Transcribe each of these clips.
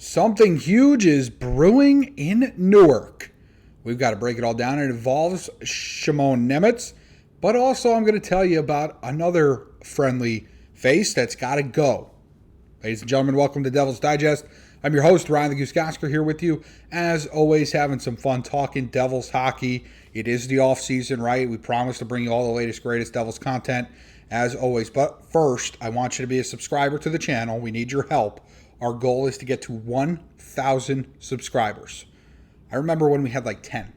Something huge is brewing in Newark. We've got to break it all down. It involves Shimon Nemec, but also I'm going to tell you about another friendly face that's got to go. Ladies and gentlemen, welcome to Devil's Digest. I'm your host, Ryan the Gosiker, here with you. As always, having some fun talking Devils hockey. It is the offseason, right? We promise to bring you all the latest, greatest Devils content, as always. But first, I want you to be a subscriber to the channel. We need your help. Our goal is to get to 1,000 subscribers. I remember when we had like 10.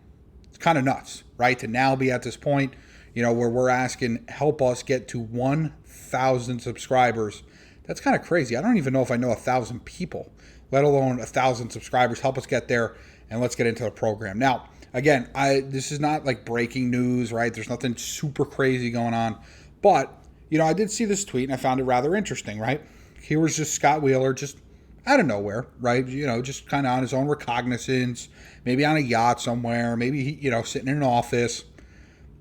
It's kind of nuts, right? To now be at this point, where we're asking, help us get to 1,000 subscribers. That's kind of crazy. I don't even know if I know 1,000 people, let alone 1,000 subscribers. Help us get there, and let's get into the program. Now, again, this is not like breaking news, right? There's nothing super crazy going on. But, I did see this tweet, and I found it rather interesting, right? Here was just Scott Wheeler, just out of nowhere, right? Just kind of on his own recognizance, maybe on a yacht somewhere, maybe, sitting in an office.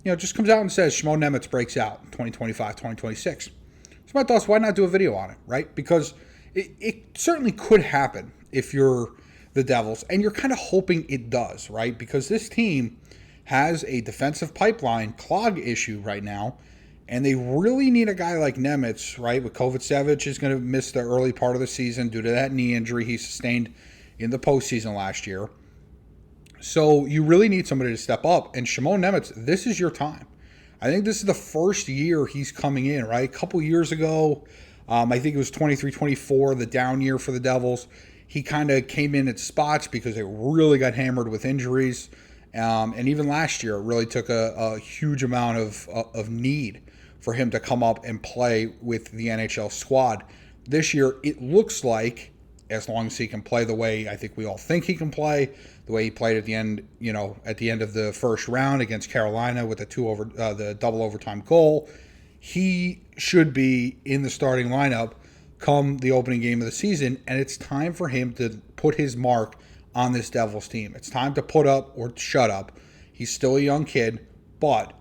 Just comes out and says, Shimon Nemec breaks out 2025, 2026. So my thoughts, why not do a video on it, right? Because it certainly could happen if you're the Devils, and you're kind of hoping it does, right? Because this team has a defensive pipeline clog issue right now, and they really need a guy like Nemec, right? With Kovacevic is going to miss the early part of the season due to that knee injury he sustained in the postseason last year. So you really need somebody to step up. And Shimon Nemec, this is your time. I think this is the first year he's coming in, right? A couple years ago, I think it was 23-24, the down year for the Devils. He kind of came in at spots because they really got hammered with injuries. And even last year, it really took a huge amount of need for him to come up and play with the NHL squad. This year, it looks like, as long as he can play the way I think we all think he can play, the way he played at the end, at the end of the first round against Carolina with the double overtime goal, he should be in the starting lineup come the opening game of the season, and it's time for him to put his mark on this Devils team. It's time to put up or shut up. He's still a young kid, but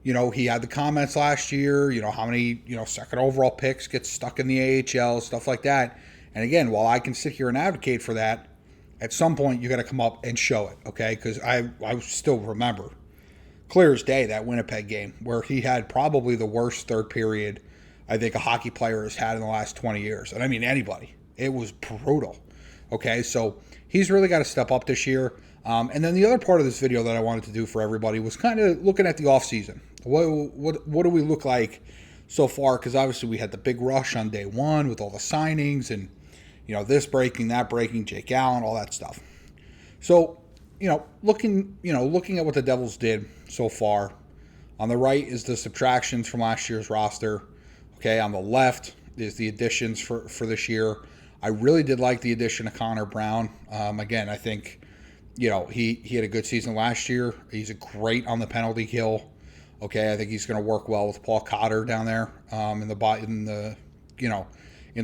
he had the comments last year, how many, second overall picks get stuck in the AHL, stuff like that. And again, while I can sit here and advocate for that, at some point you got to come up and show it, okay? Because I still remember, clear as day, that Winnipeg game where he had probably the worst third period I think a hockey player has had in the last 20 years. And I mean anybody. It was brutal, okay? So he's really got to step up this year. And then the other part of this video that I wanted to do for everybody was kind of looking at the offseason. What do we look like so far? Because obviously we had the big rush on day one with all the signings and, this breaking, that breaking, Jake Allen, all that stuff. So, looking at what the Devils did so far, on the right is the subtractions from last year's roster. Okay, on the left is the additions for this year. I really did like the addition of Connor Brown. Again, I think, he had a good season last year. He's great on the penalty kill. Okay, I think he's going to work well with Paul Cotter down there in the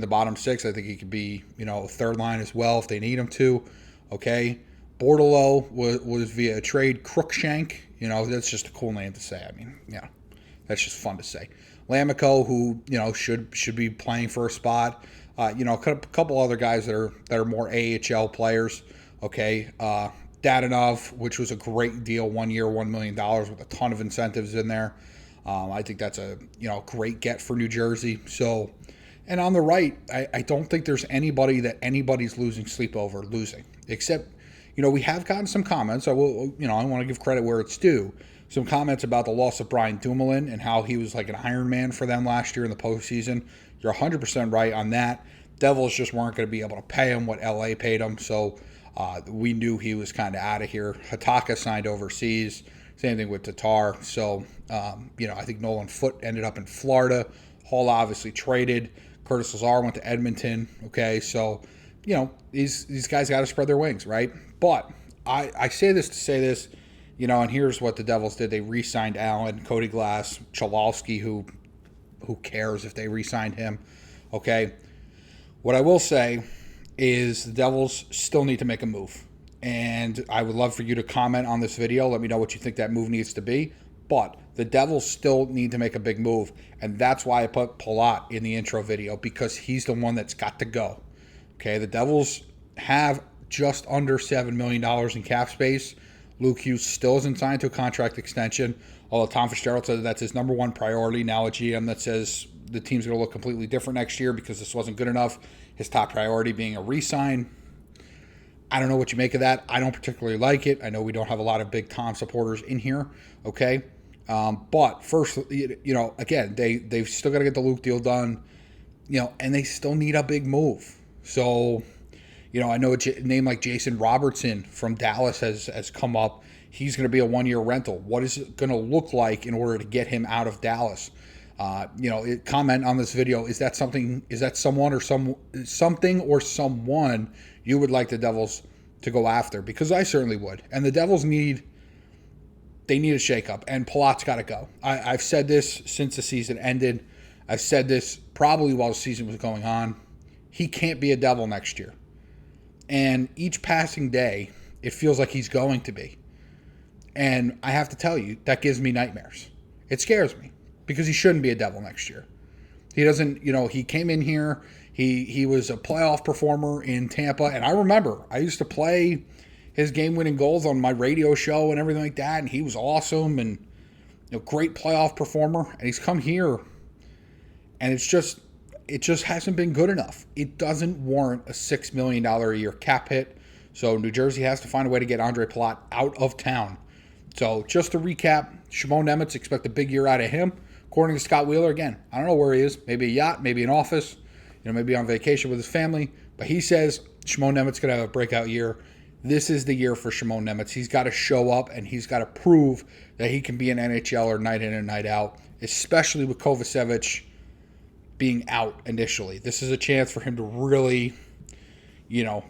bottom six. I think he could be, third line as well if they need him to. Okay, Bordelot was via a trade. Crookshank, that's just a cool name to say. I mean, that's just fun to say. Lamico, who should be playing for a spot. A couple other guys that are more AHL players. Okay, Dadanov, which was a great deal, 1 year, $1 million with a ton of incentives in there. I think that's a great get for New Jersey. So, and on the right, I don't think there's anybody that anybody's losing sleep over losing, except we have gotten some comments. I will, I want to give credit where it's due. Some comments about the loss of Brian Dumoulin and how he was like an Iron Man for them last year in the postseason. You're 100% right on that. Devils just weren't going to be able to pay him what LA paid him, so we knew he was kind of out of here. Hataka signed overseas. Same thing with Tatar. So, I think Nolan Foote ended up in Florida. Haula obviously traded. Kurtis Lazar went to Edmonton. Okay, so, these guys got to spread their wings, right? But I say this to say this. And here's what the Devils did. They re-signed Allen, Cody Glass, Cholowski, who cares if they re-signed him, okay? What I will say is the Devils still need to make a move. And I would love for you to comment on this video. Let me know what you think that move needs to be. But the Devils still need to make a big move. And that's why I put Palat in the intro video, because he's the one that's got to go. Okay, the Devils have just under $7 million in cap space. Luke Hughes still isn't signed to a contract extension, although Tom Fitzgerald said that's his number one priority. Now a GM that says the team's going to look completely different next year because this wasn't good enough. His top priority being a re-sign. I don't know what you make of that. I don't particularly like it. I know we don't have a lot of big Tom supporters in here, okay? But first, again, they've still got to get the Luke deal done, and they still need a big move. So, I know a name like Jason Robertson from Dallas has come up. He's going to be a one-year rental. What is it going to look like in order to get him out of Dallas? Comment on this video. Is that someone you would like the Devils to go after? Because I certainly would. And the Devils need a shakeup, and Palat's got to go. I've said this since the season ended. I've said this probably while the season was going on. He can't be a Devil next year. And each passing day, it feels like he's going to be. And I have to tell you, that gives me nightmares. It scares me because he shouldn't be a Devil next year. He doesn't, he came in here. He was a playoff performer in Tampa. And I remember I used to play his game-winning goals on my radio show and everything like that. And he was awesome and great playoff performer. And he's come here, and it just hasn't been good enough. It doesn't warrant a $6 million a year cap hit. So New Jersey has to find a way to get Andrej Palat out of town. So just to recap, Shimon Nemec, expect a big year out of him. According to Scott Wheeler, again, I don't know where he is. Maybe a yacht, maybe an office, maybe on vacation with his family. But he says Shimon Nemec's going to have a breakout year. This is the year for Shimon Nemec. He's got to show up, and he's got to prove that he can be an NHLer night in and night out, especially with Kovacevic being out initially. This is a chance for him to really,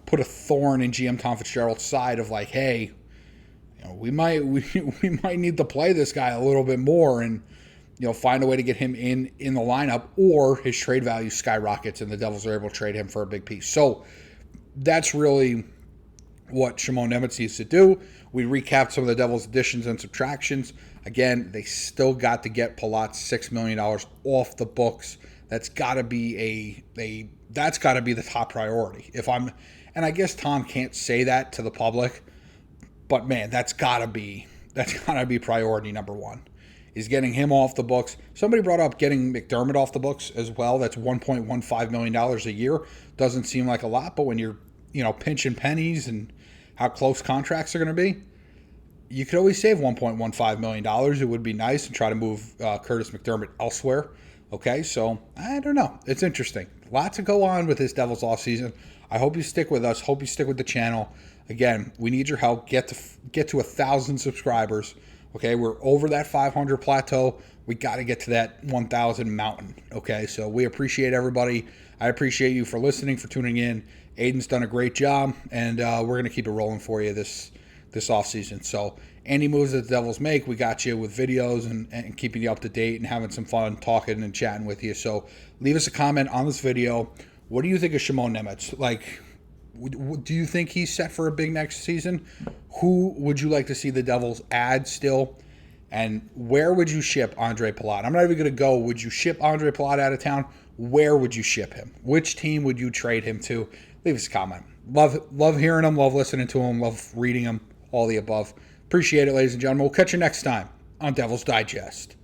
put a thorn in GM Tom Fitzgerald's side of like, hey, we might need to play this guy a little bit more and find a way to get him in the lineup, or his trade value skyrockets and the Devils are able to trade him for a big piece. So that's really what Shimon Nemec needs to do. We recapped some of the Devils' additions and subtractions. Again, they still got to get Palat's $6 million off the books. That's got to be the top priority. And I guess Tom can't say that to the public, but man, that's gotta be priority number one, is getting him off the books. Somebody brought up getting MacDermid off the books as well. That's $1.15 million a year. Doesn't seem like a lot, but when you're pinching pennies and how close contracts are going to be, you could always save $1.15 million. It would be nice, and try to move Kurtis MacDermid elsewhere. Okay, so I don't know. It's interesting. Lots to go on with this Devils offseason. I hope you stick with us. Hope you stick with the channel. Again, we need your help. Get to 1,000 subscribers. Okay, we're over that 500 plateau. We got to get to that 1,000 mountain. Okay, so we appreciate everybody. I appreciate you for listening, for tuning in. Aiden's done a great job, and we're going to keep it rolling for you this offseason. So any moves that the Devils make, we got you with videos and keeping you up to date and having some fun talking and chatting with you. So leave us a comment on this video. What do you think of Shimon Nemec? Like, do you think he's set for a big next season? Who would you like to see the Devils add still? And where would you ship Andrej Palat? I'm not even going to go, would you ship Andrej Palat out of town? Where would you ship him? Which team would you trade him to? Leave us a comment. Love hearing him, love listening to him, love reading him, all the above. Appreciate it, ladies and gentlemen. We'll catch you next time on Devil's Digest.